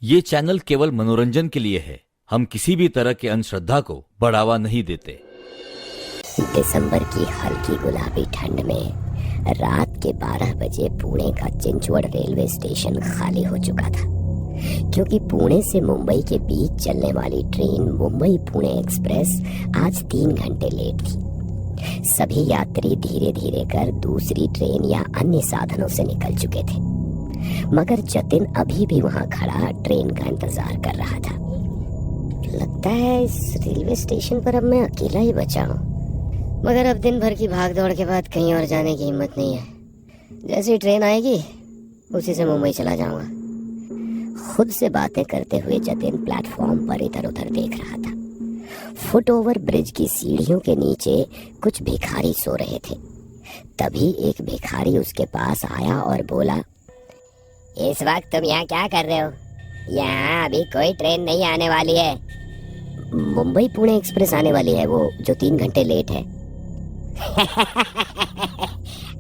ये चैनल केवल मनोरंजन के लिए है। हम किसी भी तरह के अंधश्रद्धा को बढ़ावा नहीं देते। दिसंबर की हल्की गुलाबी ठंड में रात के 12 बजे पुणे का चिंचवड़ रेलवे स्टेशन खाली हो चुका था, क्योंकि पुणे से मुंबई के बीच चलने वाली ट्रेन मुंबई पुणे एक्सप्रेस आज 3 घंटे लेट थी। सभी यात्री धीरे धीरे कर दूसरी ट्रेन या अन्य साधनों से निकल चुके थे, मगर जतिन अभी भी वहां खड़ा ट्रेन का इंतजार कर रहा था। लगता है इस रेलवे स्टेशन पर अब मैं अकेला ही बचा हूँ, मगर अब दिन भर की भाग दौड़ के बाद कहीं और जाने की हिम्मत नहीं है। जैसी ट्रेन आएगी उसी से मुंबई चला जाऊंगा। खुद से बातें करते हुए जतिन प्लेटफॉर्म पर इधर उधर देख रहा था। फुट ओवर ब्रिज की सीढ़ियों के नीचे कुछ भिखारी सो रहे थे। तभी एक भिखारी उसके पास आया और बोला, इस वक्त तुम यहाँ क्या कर रहे हो? यहाँ अभी कोई ट्रेन नहीं आने वाली है। मुंबई पुणे एक्सप्रेस आने वाली है, वो जो 3 घंटे लेट है।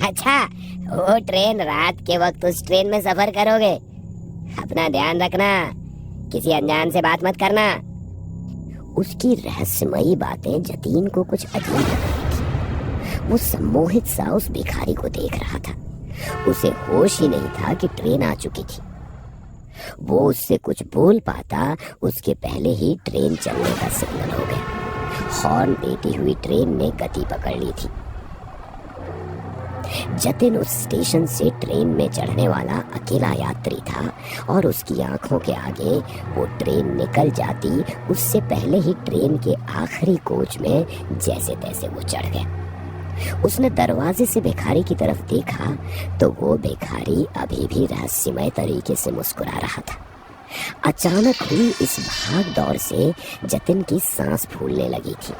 अच्छा, वो ट्रेन रात के वक्त उस ट्रेन में सफर करोगे? अपना ध्यान रखना, किसी अनजान से बात मत करना। उसकी रहस्यमयी बातें जतीन को कुछ अजीब लग रही थी। वो सम्मोहित सा उस भिखारी को देख रहा था। उसे होश ही नहीं था कि ट्रेन आ चुकी थी। वो उससे कुछ बोल पाता उसके पहले ही ट्रेन चलने का सिग्नल हो गया। हॉर्न देती हुई ट्रेन ने गति पकड़ ली थी। जतिन उस स्टेशन से ट्रेन में चढ़ने वाला अकेला यात्री था और उसकी आंखों के आगे वो ट्रेन निकल जाती उससे पहले ही ट्रेन के आखिरी कोच में जैसे तैसे वो चढ़ गया। उसने दरवाजे से भिखारी की तरफ देखा तो वो भिखारी अभी भी रहस्यमय तरीके से मुस्कुरा रहा था। अचानक हुई इस भाग दौड़ से जतिन की सांस फूलने लगी थी।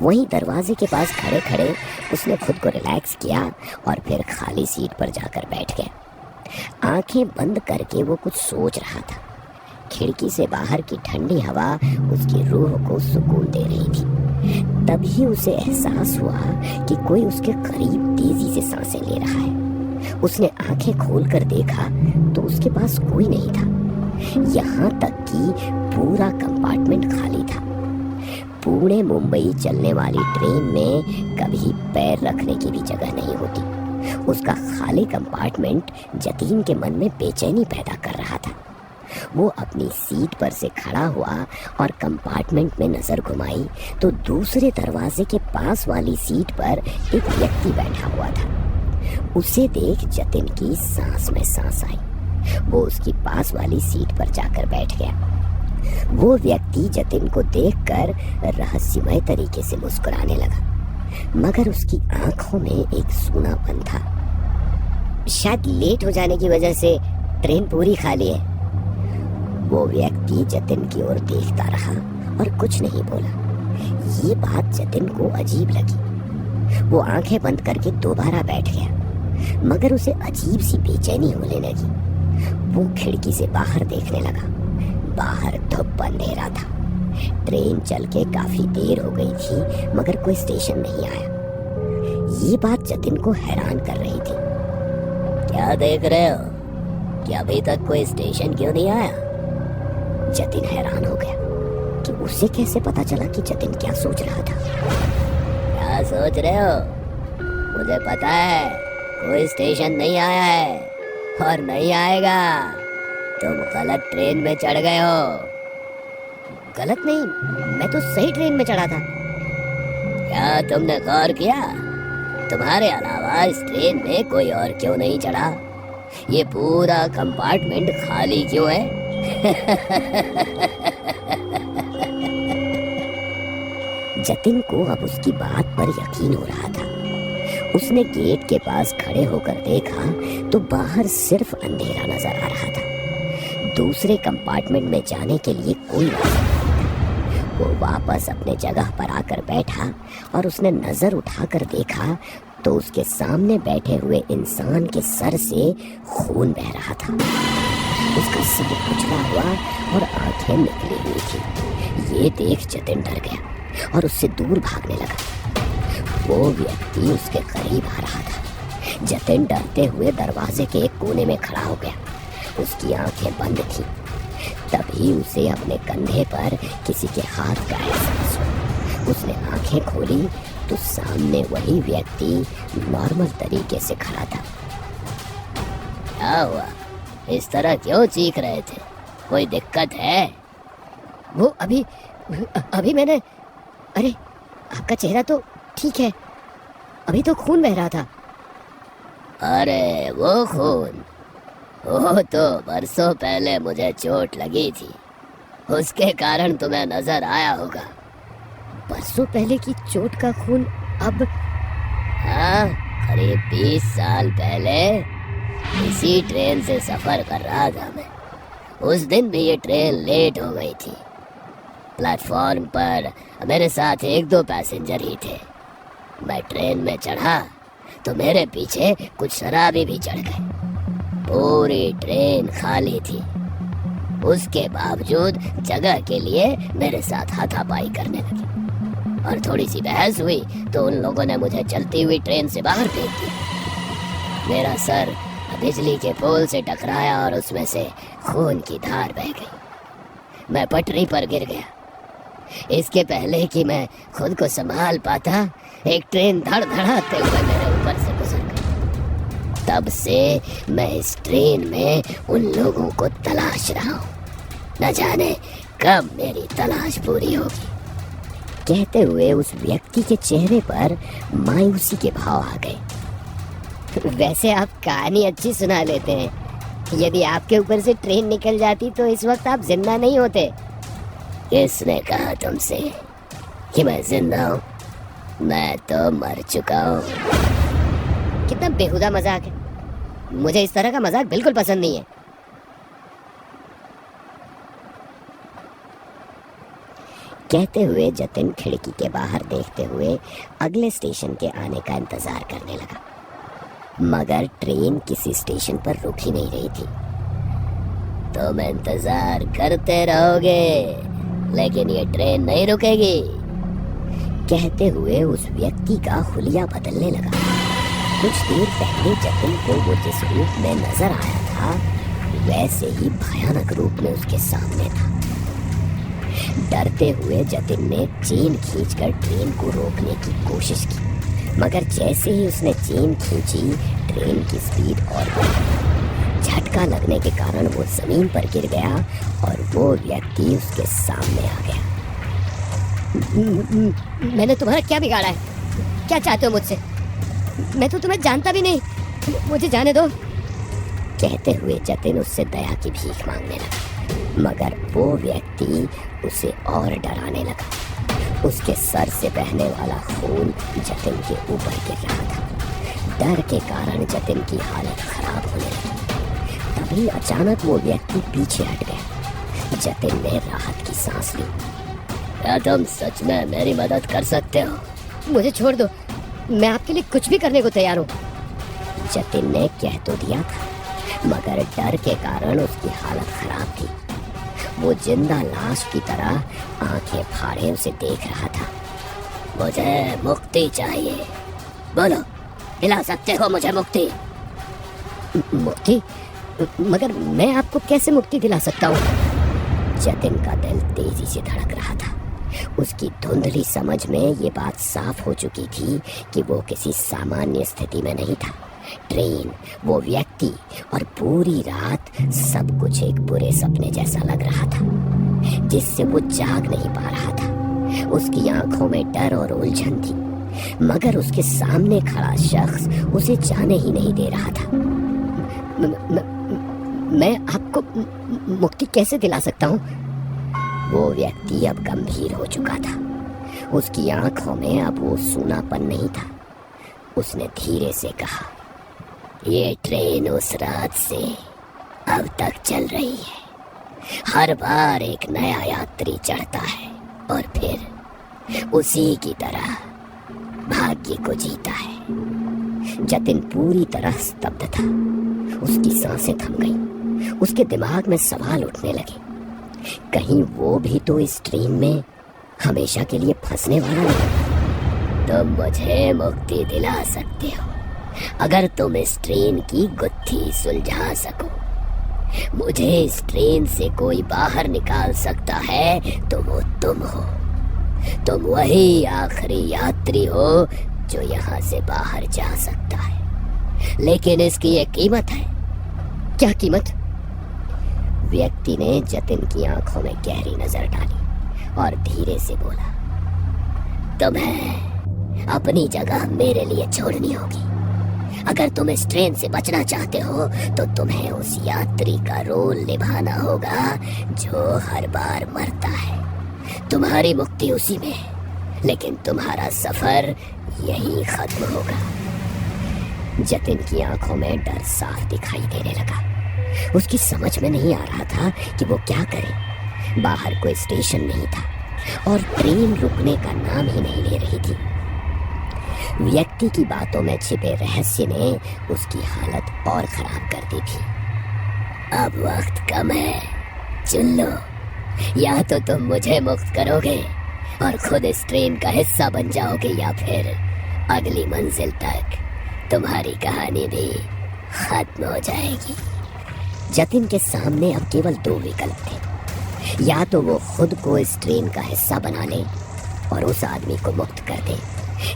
वहीं दरवाजे के पास खड़े खड़े उसने खुद को रिलैक्स किया और फिर खाली सीट पर जाकर बैठ गया। आंखें बंद करके वो कुछ सोच रहा था। खिड़की से बाहर की ठंडी हवा उसकी रूह को सुकून दे रही थी। तभी उसे एहसास हुआ कि कोई उसके करीब तेजी से सांसें ले रहा है। उसने आंखें खोलकर देखा तो उसके पास कोई नहीं था। यहाँ तक कि पूरा कंपार्टमेंट खाली था। पुणे मुंबई चलने वाली ट्रेन में कभी पैर रखने की भी जगह नहीं होती। उसका खाली कंपार्टमेंट जतीन के मन में बेचैनी पैदा कर रहा था। वो अपनी सीट पर से खड़ा हुआ और कंपार्टमेंट में नजर घुमाई तो दूसरे दरवाजे के पास वाली सीट पर एक व्यक्ति बैठा हुआ था। उसे देख जतिन की सांस में सांस आई। वो उसकी पास वाली सीट पर जाकर बैठ गया। वो व्यक्ति जतिन को देखकर रहस्यमय तरीके से मुस्कुराने लगा, मगर उसकी आंखों में एक सूनापन था। शायद लेट हो जाने की वजह से ट्रेन पूरी खाली है। वो व्यक्ति जतिन की ओर देखता रहा और कुछ नहीं बोला। ये बात जतिन को अजीब लगी। वो आंखें बंद करके दोबारा बैठ गया, मगर उसे अजीब सी बेचैनी होने लगी। वो खिड़की से बाहर देखने लगा। बाहर धूप अंधेरा था। ट्रेन चल के काफी देर हो गई थी, मगर कोई स्टेशन नहीं आया। ये बात जतिन को हैरान कर रही थी। क्या देख रहे हो? कि अभी तक कोई स्टेशन क्यों नहीं आया? जतिन हैरान हो गया कि उसे कैसे पता चला कि जतिन क्या सोच रहा था। क्या सोच रहे हो? मुझे पता है कोई स्टेशन नहीं आया है और नहीं आएगा। तुम गलत ट्रेन में चढ़ गए हो। गलत नहीं, मैं तो सही ट्रेन में चढ़ा था। क्या तुमने गौर किया तुम्हारे अलावा इस ट्रेन में कोई और क्यों नहीं चढ़ा? ये पूरा कंपार्टमेंट खाली क्यों है? जतिन को अब उसकी बात पर यकीन हो रहा था। उसने गेट के पास खड़े होकर देखा तो बाहर सिर्फ अंधेरा नजर आ रहा था। दूसरे कंपार्टमेंट में जाने के लिए कोई रास्ता नहीं था। वो वापस अपने जगह पर आकर बैठा और उसने नजर उठाकर देखा तो उसके सामने बैठे हुए इंसान के सर से खून बह रहा था। उसका सर कुचला हुआ और आंखें निकली हुई थी। ये देख जतिन डर गया और उससे दूर भागने लगा। वो व्यक्ति उसके करीब आ रहा था। जतिन डरते हुए दरवाजे के एक कोने में खड़ा हो गया। उसकी आंखें बंद थी। तभी उसे अपने कंधे पर किसी के हाथ का एहसास हुआ। उसने आंखें खोली तो सामने वही व्यक्ति नॉर्मल तरीके से खड़ा था। क्या हुआ? इस तरह क्यों चीख रहे थे? कोई दिक्कत है? वो अभी मैंने, अरे आपका चेहरा तो ठीक है, अभी तो खून बह रहा था। अरे वो खून, वो तो बरसों पहले मुझे चोट लगी थी, उसके कारण तुम्हें नजर आया होगा। बरसों पहले की चोट का खून अब? हाँ, करीब 20 साल पहले इसी ट्रेन से सफर कर रहा था मैं। उस दिन भी ये ट्रेन लेट हो गई थी। प्लेटफॉर्म पर मेरे साथ 1-2 पैसेंजर ही थे। मैं ट्रेन में चढ़ा तो मेरे पीछे कुछ शराबी भी चढ़ गए। पूरी ट्रेन खाली थी, उसके बावजूद जगह के लिए मेरे साथ हाथापाई करने लगे और थोड़ी सी बहस हुई तो उन लोगों ने मुझे चलती हुई ट्रेन से बाहर फेंक दिया। मेरा सर बिजली के पोल से टकराया और उसमें से खून की धार बह गई। मैं पटरी पर गिर गया। इसके पहले कि मैं खुद को संभाल पाता, एक ट्रेन धड़धड़ाते हुए मेरे ऊपर से गुजर गई। तब से मैं इस ट्रेन में उन लोगों को तलाश रहा हूँ। न जाने कब मेरी तलाश पूरी होगी। कहते हुए उस व्यक्ति के चेहरे पर मायूसी के भाव आ गए। वैसे आप कहानी अच्छी सुना लेते हैं। यदि आपके ऊपर से ट्रेन निकल जाती तो इस वक्त आप जिंदा नहीं होते। किसने कहा तुमसे कि मैं जिंदा हूँ? मैं तो मर चुका हूँ। कितना बेहुदा मजाक है। मुझे इस तरह का मजाक बिल्कुल पसंद नहीं है। कहते हुए जतिन खिड़की के बाहर देखते हुए अगले स्टेशन के आने का इंतजार करने लगा, मगर ट्रेन किसी स्टेशन पर रुक ही नहीं रही थी। तुम इंतजार करते रहोगे लेकिन ये ट्रेन नहीं रुकेगी। कहते हुए उस व्यक्ति का हुलिया बदलने लगा। कुछ देर पहले जतिन को वो जिस रूप में नजर आया था वैसे ही भयानक रूप में उसके सामने था। डरते हुए जतिन ने चेन खींचकर ट्रेन को रोकने की कोशिश की, मगर जैसे ही उसने चेन खींची ट्रेन की स्पीड और बढ़ गई। झटका लगने के कारण वो जमीन पर गिर गया और वो व्यक्ति उसके सामने आ गया। मैंने तुम्हारा क्या बिगाड़ा है? क्या चाहते हो मुझसे? मैं तो तुम्हें जानता भी नहीं, मुझे जाने दो। कहते हुए जतिन उससे दया की भीख मांगने लगा, मगर वो व्यक्ति उसे और डराने लगा। उसके सर से बहने वाला खून जतिन के ऊपर गिर रहा था। डर के कारण जतिन की हालत खराब होने लगी। तभी अचानक वो व्यक्ति पीछे हट गया। जतिन ने राहत की सांस ली। क्या तुम सच में मेरी मदद कर सकते हो? मुझे छोड़ दो, मैं आपके लिए कुछ भी करने को तैयार हूँ। जतिन ने कह तो दिया था, मगर डर के कारण उसकी हालत खराब थी। वो जिंदा लाश की तरह आंखें फाड़े उसे देख रहा था। मुझे मुक्ति चाहिए, बोलो, दिला सकते हो मुझे मुक्ति? मुक्ति? मगर मैं आपको कैसे मुक्ति दिला सकता हूँ? जतिन का दिल तेजी से धड़क रहा था। उसकी धुंधली समझ में ये बात साफ हो चुकी थी कि वो किसी सामान्य स्थिति में नहीं था। ट्रेन, वो व्यक्ति और पूरी रात सब कुछ एक बुरे सपने जैसा लग रहा था, जिससे वो जाग नहीं पा रहा था। उसकी आंखों में डर और उलझन थी, मगर उसके सामने खड़ा शख्स उसे जाने ही नहीं दे रहा था। मैं आपको मुक्ति कैसे दिला सकता हूँ? वो व्यक्ति अब गंभीर हो चुका था। उसकी आंखों में अब वो सूनापन नहीं था। उसने धीरे से कहा, ये ट्रेन उस रात से अब तक चल रही है। हर बार एक नया यात्री चढ़ता है और फिर उसी की तरह भाग्य को जीता है। जतिन पूरी तरह स्तब्ध था। उसकी सांसें थम गईं। उसके दिमाग में सवाल उठने लगे। कहीं वो भी तो इस ट्रेन में हमेशा के लिए फंसने वाला नहीं? तुम मुझे मुक्ति दिला सकते हो अगर तुम इस ट्रेन की गुत्थी सुलझा सको। मुझे इस ट्रेन से कोई बाहर निकाल सकता है तो वो तुम हो। तुम वही आखिरी यात्री हो जो यहाँ से बाहर जा सकता है, लेकिन इसकी एक कीमत है। क्या कीमत? व्यक्ति ने जतिन की आंखों में गहरी नजर डाली और धीरे से बोला, तुम्हें अपनी जगह मेरे लिए छोड़नी होगी। अगर तुम इस ट्रेन से बचना चाहते हो तो तुम्हें उस यात्री का रोल निभाना होगा जो हर बार मरता है। तुम्हारी मुक्ति उसी में है, लेकिन तुम्हारा सफर यही खत्म होगा। जतिन की आंखों में डर साफ दिखाई देने लगा। उसकी समझ में नहीं आ रहा था कि वो क्या करे। बाहर कोई स्टेशन नहीं था और ट्रेन रुकने का नाम ही नहीं ले रही थी। व्यक्ति की बातों में छिपे रहस्य ने उसकी हालत और खराब कर दी थी। अब वक्त कम है, चुन लो। या तो तुम मुझे मुक्त करोगे और खुद इस ट्रेन का हिस्सा बन जाओगे, या फिर अगली मंजिल तक तुम्हारी कहानी भी खत्म हो जाएगी। जतिन के सामने अब केवल दो विकल्प थे। या तो वो खुद को इस ट्रेन का हिस्सा बना ले और उस आदमी को मुक्त कर दे,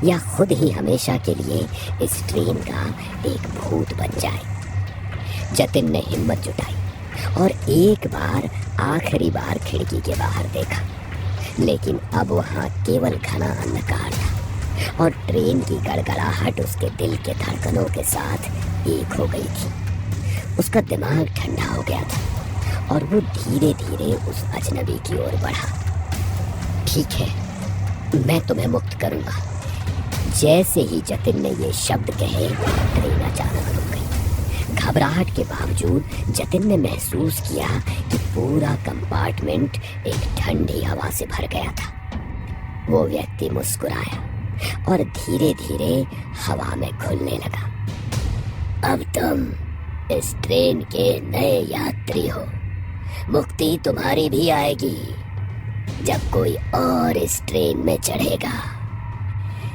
या खुद ही हमेशा के लिए इस ट्रेन का एक भूत बन जाए। जतिन ने हिम्मत जुटाई और एक बार आखिरी बार खिड़की के बाहर देखा, लेकिन अब वहाँ केवल घना अंधकार था और ट्रेन की गड़गड़ाहट उसके दिल के धड़कनों के साथ एक हो गई थी। उसका दिमाग ठंडा हो गया था और वो धीरे धीरे उस अजनबी की ओर बढ़ा। ठीक है, मैं तुम्हें मुक्त करूंगा। जैसे ही जतिन ने ये शब्द कहे, ट्रेन अचानक रुक गई। घबराहट के बावजूद जतिन ने महसूस किया कि पूरा कंपार्टमेंट एक ठंडी हवा से भर गया था। वो व्यक्ति मुस्कुराया और धीरे धीरे हवा में घुलने लगा। अब तुम इस ट्रेन के नए यात्री हो। मुक्ति तुम्हारी भी आएगी जब कोई और इस ट्रेन में चढ़ेगा।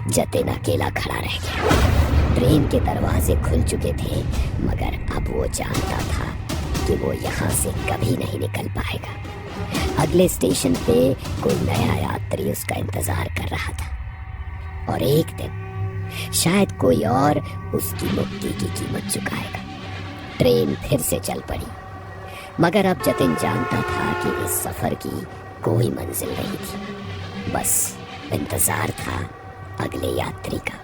जतिन अकेला खड़ा रह गया। ट्रेन के दरवाजे खुल चुके थे, मगर अब वो जानता था कि वो यहाँ से कभी नहीं निकल पाएगा। अगले स्टेशन पे कोई नया यात्री उसका इंतजार कर रहा था और एक दिन शायद कोई और उसकी मुक्ति की कीमत चुकाएगा। ट्रेन फिर से चल पड़ी, मगर अब जतिन जानता था कि इस सफर की कोई मंजिल नहीं थी। बस इंतजार था अगले यात्री का।